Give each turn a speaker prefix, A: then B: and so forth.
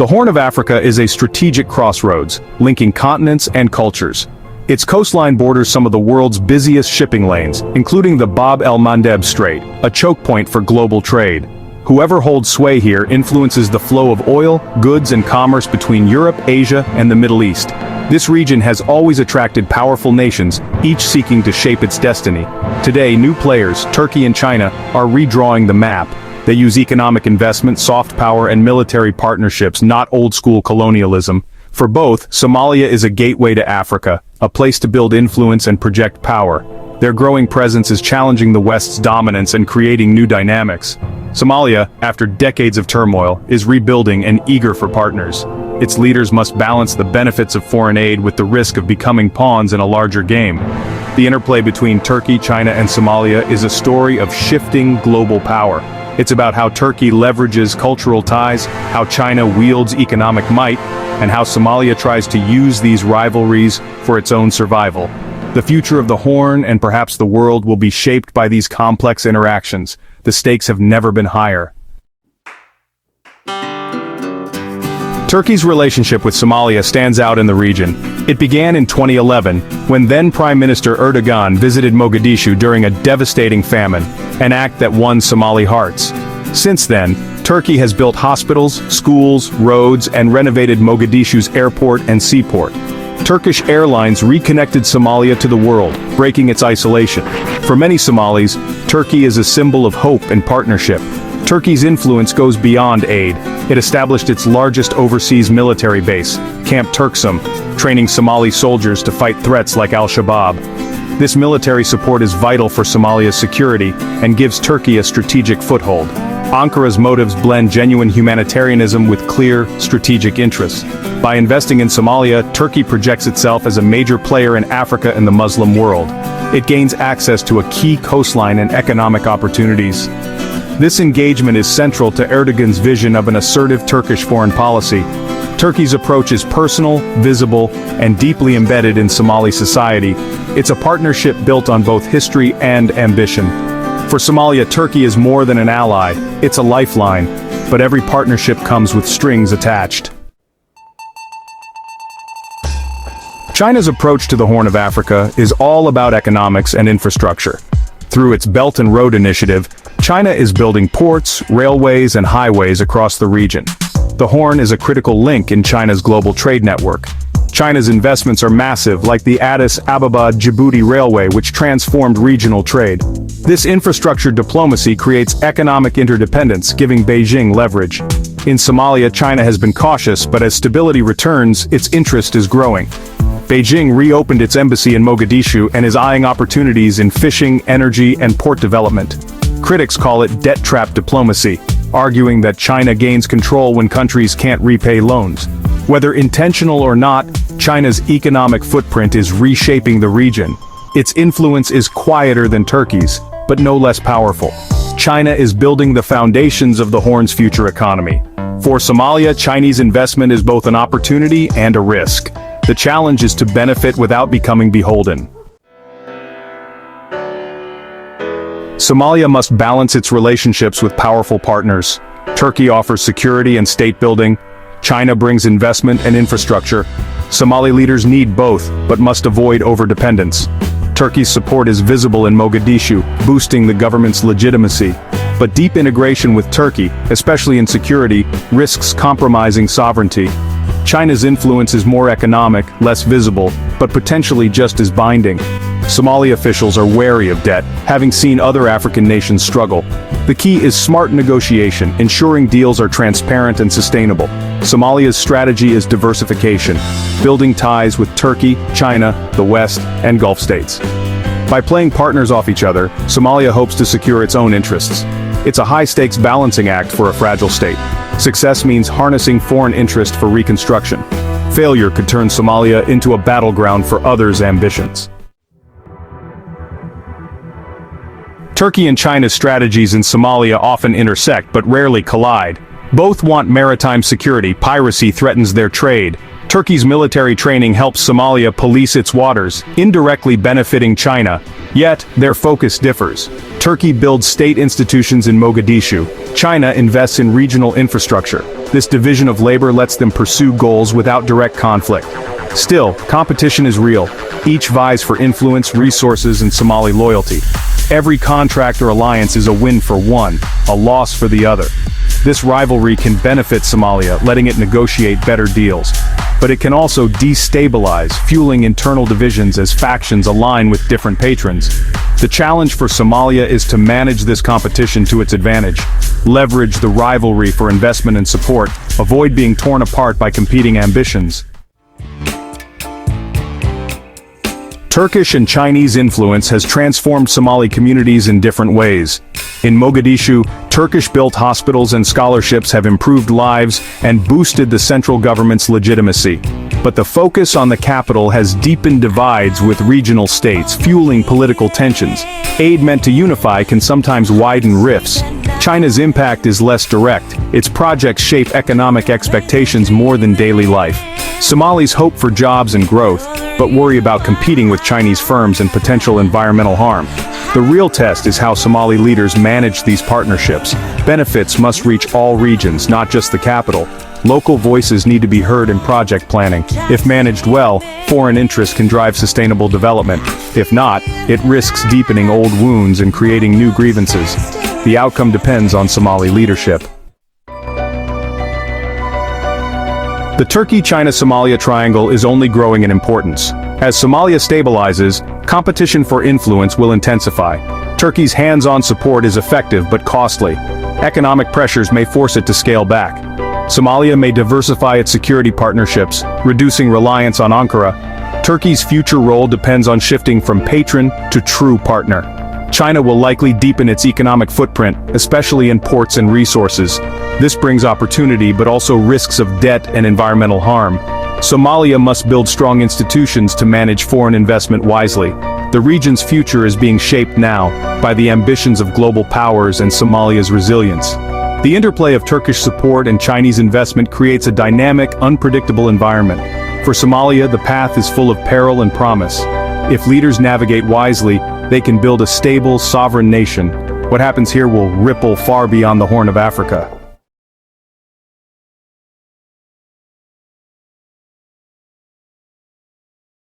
A: The Horn of Africa is a strategic crossroads, linking continents and cultures. Its coastline borders some of the world's busiest shipping lanes, including the Bab el-Mandeb Strait, a choke point for global trade. Whoever holds sway here influences the flow of oil, goods and commerce between Europe, Asia, and the Middle East. This region has always attracted powerful nations, each seeking to shape its destiny. Today, new players, Turkey and China, are redrawing the map. They use economic investment, soft power, and military partnerships, not old-school colonialism. For both, Somalia is a gateway to Africa, a place to build influence and project power. Their growing presence is challenging the West's dominance and creating new dynamics. Somalia, after decades of turmoil, is rebuilding and eager for partners. Its leaders must balance the benefits of foreign aid with the risk of becoming pawns in a larger game. The interplay between Turkey, China, and Somalia is a story of shifting global power. It's about how Turkey leverages cultural ties, how China wields economic might, and how Somalia tries to use these rivalries for its own survival. The future of the Horn and perhaps the world will be shaped by these complex interactions. The stakes have never been higher. Turkey's relationship with Somalia stands out in the region. It began in 2011, when then Prime Minister Erdogan visited Mogadishu during a devastating famine, an act that won Somali hearts. Since then, Turkey has built hospitals, schools, roads, and renovated Mogadishu's airport and seaport. Turkish Airlines reconnected Somalia to the world, breaking its isolation. For many Somalis, Turkey is a symbol of hope and partnership. Turkey's influence goes beyond aid. It established its largest overseas military base, Camp Turksum, training Somali soldiers to fight threats like al-Shabaab. This military support is vital for Somalia's security and gives Turkey a strategic foothold. Ankara's motives blend genuine humanitarianism with clear, strategic interests. By investing in Somalia, Turkey projects itself as a major player in Africa and the Muslim world. It gains access to a key coastline and economic opportunities. This engagement is central to Erdogan's vision of an assertive Turkish foreign policy. Turkey's approach is personal, visible, and deeply embedded in Somali society. It's a partnership built on both history and ambition. For Somalia, Turkey is more than an ally, it's a lifeline, but every partnership comes with strings attached. China's approach to the Horn of Africa is all about economics and infrastructure. Through its Belt and Road Initiative, China is building ports, railways, and highways across the region. The Horn is a critical link in China's global trade network. China's investments are massive, like the Addis Ababa-Djibouti Railway, which transformed regional trade. This infrastructure diplomacy creates economic interdependence, giving Beijing leverage. In Somalia, China has been cautious, but as stability returns, its interest is growing. Beijing reopened its embassy in Mogadishu and is eyeing opportunities in fishing, energy, and port development. Critics call it debt trap diplomacy, arguing that China gains control when countries can't repay loans. Whether intentional or not, China's economic footprint is reshaping the region. Its influence is quieter than Turkey's, but no less powerful. China is building the foundations of the Horn's future economy. For Somalia, Chinese investment is both an opportunity and a risk. The challenge is to benefit without becoming beholden. Somalia must balance its relationships with powerful partners. Turkey offers security and state building. China brings investment and infrastructure. Somali leaders need both, but must avoid overdependence. Turkey's support is visible in Mogadishu, boosting the government's legitimacy. But deep integration with Turkey, especially in security, risks compromising sovereignty. China's influence is more economic, less visible, but potentially just as binding. Somali officials are wary of debt, having seen other African nations struggle. The key is smart negotiation, ensuring deals are transparent and sustainable. Somalia's strategy is diversification, building ties with Turkey, China, the West, and Gulf states. By playing partners off each other, Somalia hopes to secure its own interests. It's a high-stakes balancing act for a fragile state. Success means harnessing foreign interest for reconstruction. Failure could turn Somalia into a battleground for others' ambitions. Turkey and China's strategies in Somalia often intersect but rarely collide. Both want maritime security. Piracy threatens their trade. Turkey's military training helps Somalia police its waters, indirectly benefiting China. Yet, their focus differs. Turkey builds state institutions in Mogadishu. China invests in regional infrastructure. This division of labor lets them pursue goals without direct conflict. Still, competition is real. Each vies for influence, resources, and Somali loyalty. Every contract or alliance is a win for one, a loss for the other. This rivalry can benefit Somalia, letting it negotiate better deals. But it can also destabilize, fueling internal divisions as factions align with different patrons. The challenge for Somalia is to manage this competition to its advantage. Leverage the rivalry for investment and support, avoid being torn apart by competing ambitions. Turkish and Chinese influence has transformed Somali communities in different ways. In Mogadishu, Turkish-built hospitals and scholarships have improved lives and boosted the central government's legitimacy. But the focus on the capital has deepened divides with regional states, fueling political tensions. Aid meant to unify can sometimes widen rifts. China's impact is less direct. Its projects shape economic expectations more than daily life. Somalis hope for jobs and growth, but worry about competing with Chinese firms and potential environmental harm. The real test is how Somali leaders manage these partnerships. Benefits must reach all regions, not just the capital. Local voices need to be heard in project planning. If managed well, foreign interests can drive sustainable development. If not, it risks deepening old wounds and creating new grievances. The outcome depends on Somali leadership. The Turkey-China-Somalia triangle is only growing in importance. As Somalia stabilizes, competition for influence will intensify. Turkey's hands-on support is effective but costly. Economic pressures may force it to scale back. Somalia may diversify its security partnerships, reducing reliance on Ankara. Turkey's future role depends on shifting from patron to true partner. China will likely deepen its economic footprint, especially in ports and resources. This brings opportunity but also risks of debt and environmental harm. Somalia must build strong institutions to manage foreign investment wisely. The region's future is being shaped now by the ambitions of global powers and Somalia's resilience. The interplay of Turkish support and Chinese investment creates a dynamic, unpredictable environment. For Somalia, the path is full of peril and promise. If leaders navigate wisely, they can build a stable, sovereign nation. What happens here will ripple far beyond the Horn of Africa.